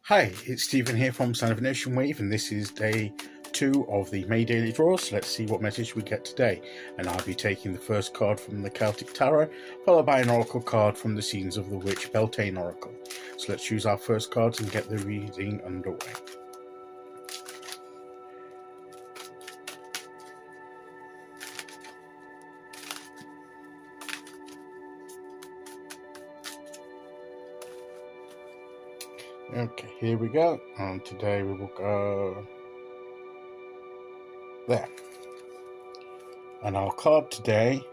Hi, it's Stephen here from Sound of an Ocean Wave, and this is day 2 of the May Daily Draws. So let's see what message we get today. And I'll be taking the first card from the Celtic Tarot, followed by an oracle card from the Scenes of the Witch Beltane Oracle. So let's choose our first cards and get the reading underway. Okay, here we go. And today we will go there. And our card today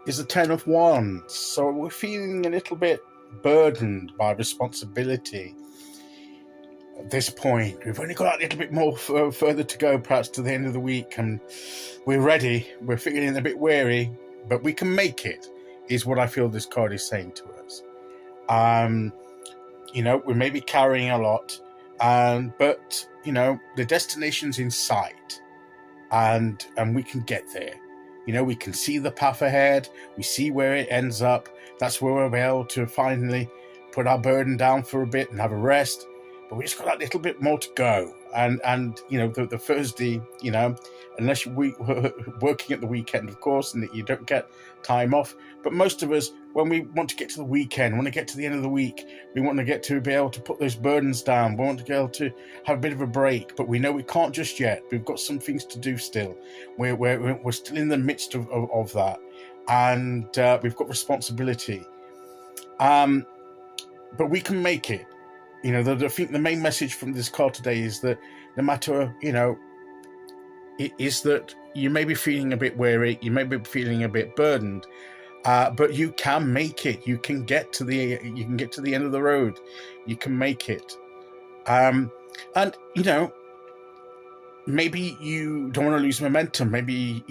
is the Ten of Wands. So we're feeling a little bit burdened by responsibility. At this point, we've only got a little bit more further to go, perhaps to the end of the week, and we're ready. We're feeling a bit weary, but we can make it, is what I feel this card is saying to us. We may be carrying a lot, but the destination's in sight, and we can get there. We can see the path ahead. We see where it ends up. That's where we'll be able to finally put our burden down for a bit and have a rest. But we just got that little bit more to go. And the Thursday, unless you're working at the weekend, of course, and that you don't get time off. But most of us, when we want to get to the weekend, want to get to the end of the week, we want to get to be able to put those burdens down. We want to be able to have a bit of a break, but we know we can't just yet. We've got some things to do still. We're still in the midst of that, and we've got responsibility. But we can make it. I think the main message from this card today is that no matter, it is that you may be feeling a bit weary, you may be feeling a bit burdened, but you can make it. You can get to the end of the road. You can make it. And maybe you don't want to lose momentum. Maybe,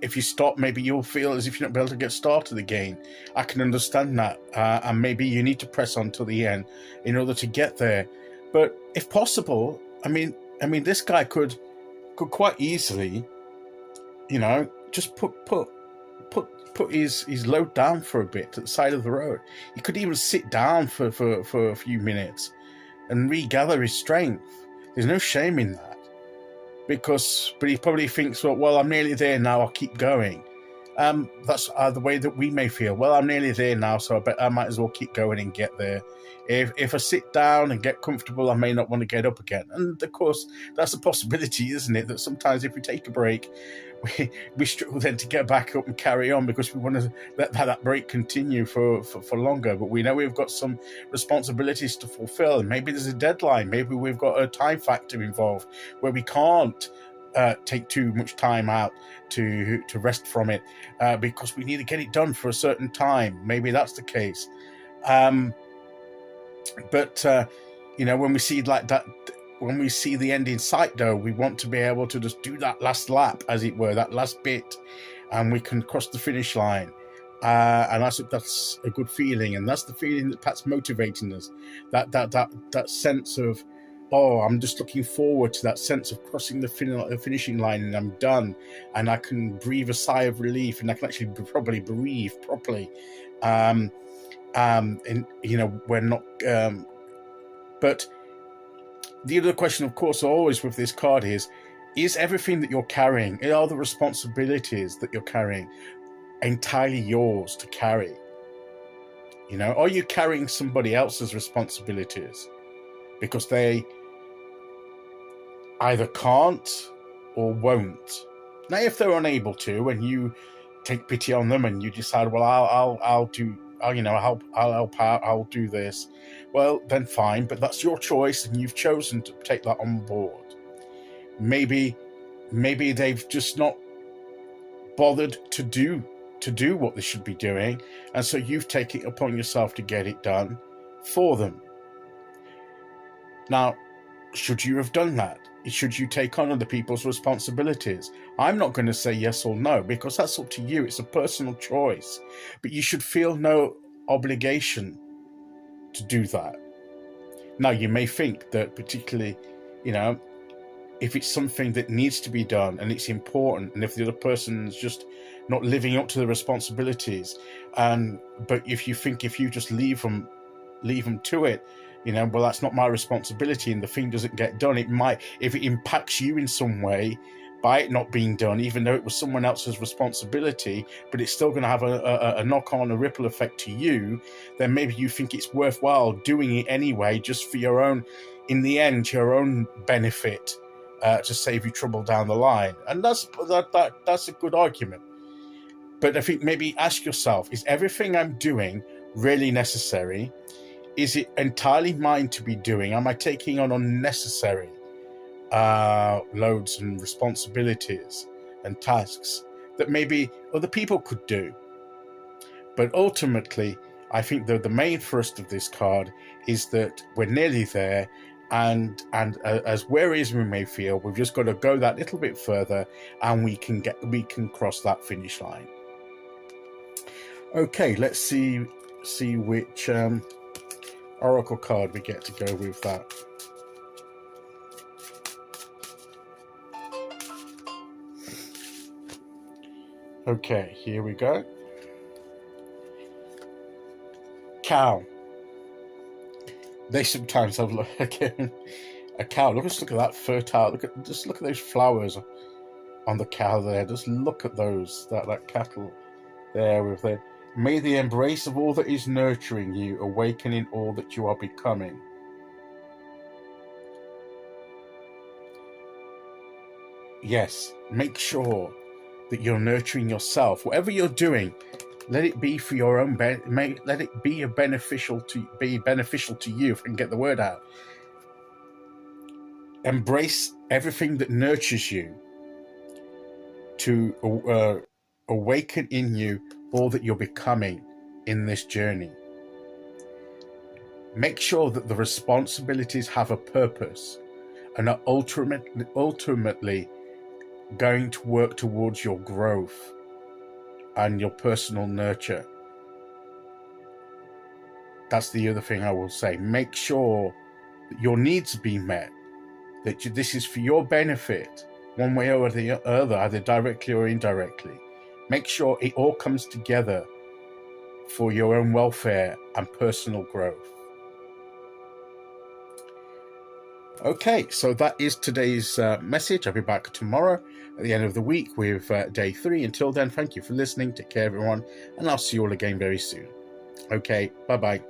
if you stop, maybe you'll feel as if you're not able to get started again. I can understand that. And maybe you need to press on till the end in order to get there. But if possible, I mean, this guy could quite easily, just put his load down for a bit at the side of the road. He could even sit down for a few minutes and regather his strength. There's no shame in that. But he probably thinks, well, I'm nearly there now, I'll keep going. That's the way that we may feel. Well, I'm nearly there now, so I might as well keep going and get there. If I sit down and get comfortable, I may not want to get up again. And of course, that's a possibility, isn't it? That sometimes if we take a break, we struggle then to get back up and carry on because we want to let that break continue for longer. But we know we've got some responsibilities to fulfill. Maybe there's a deadline. Maybe we've got a time factor involved where we can't take too much time out to rest from it because we need to get it done for a certain time. Maybe that's the case. But when we see like that, when we see the end in sight, though, we want to be able to just do that last lap, as it were, that last bit, and we can cross the finish line. And that's a good feeling, and that's the feeling that's motivating us. That sense of, oh, I'm just looking forward to that sense of crossing the finishing line, and I'm done, and I can breathe a sigh of relief, and I can actually probably breathe properly. And we're not. But the other question, of course, always with this card is everything that you're carrying, are the responsibilities that you're carrying entirely yours to carry? Are you carrying somebody else's responsibilities because they either can't or won't? Now, if they're unable to, and you take pity on them and you decide, well, I'll help out, I'll do this, well, then fine, but that's your choice and you've chosen to take that on board. Maybe they've just not bothered to do what they should be doing, and so you've taken it upon yourself to get it done for them. Now, should you have done that? Should you take on other people's responsibilities? I'm not going to say yes or no, because that's up to you. It's a personal choice. But you should feel no obligation to do that. Now, you may think that particularly, if it's something that needs to be done and it's important, and if the other person's just not living up to the responsibilities, but if you think if you just leave them to it, well, that's not my responsibility, and the thing doesn't get done. It might, if it impacts you in some way by it not being done, even though it was someone else's responsibility, but it's still going to have a knock-on, a ripple effect to you, then maybe you think it's worthwhile doing it anyway, just for your own, in the end, your own benefit, to save you trouble down the line. And that's a good argument. But I think maybe ask yourself, is everything I'm doing really necessary? Is it entirely mine to be doing? Am I taking on unnecessary loads and responsibilities and tasks that maybe other people could do? But ultimately, I think that the main thrust of this card is that we're nearly there, and as weary as we may feel, we've just got to go that little bit further, and we can cross that finish line. Okay, let's see which oracle card we get to go with that. Okay, here we go. Cow. They sometimes have a cow. Look at that fertile. Look at those flowers on the cow there. Just look at those. That cattle there with their. May the embrace of all that is nurturing you awaken in all that you are becoming. Yes, make sure that you're nurturing yourself. Whatever you're doing, let it be for your own let it be beneficial to you, if I can get the word out. Embrace everything that nurtures you to awaken in you all that you're becoming in this journey. Make sure that the responsibilities have a purpose and are ultimately going to work towards your growth and your personal nurture. That's the other thing I will say. Make sure that your needs be met, that this is for your benefit, one way or the other, either directly or indirectly. Make sure it all comes together for your own welfare and personal growth. Okay, so that is today's message. I'll be back tomorrow at the end of the week with day 3. Until then, thank you for listening. Take care, everyone, and I'll see you all again very soon. Okay, bye-bye.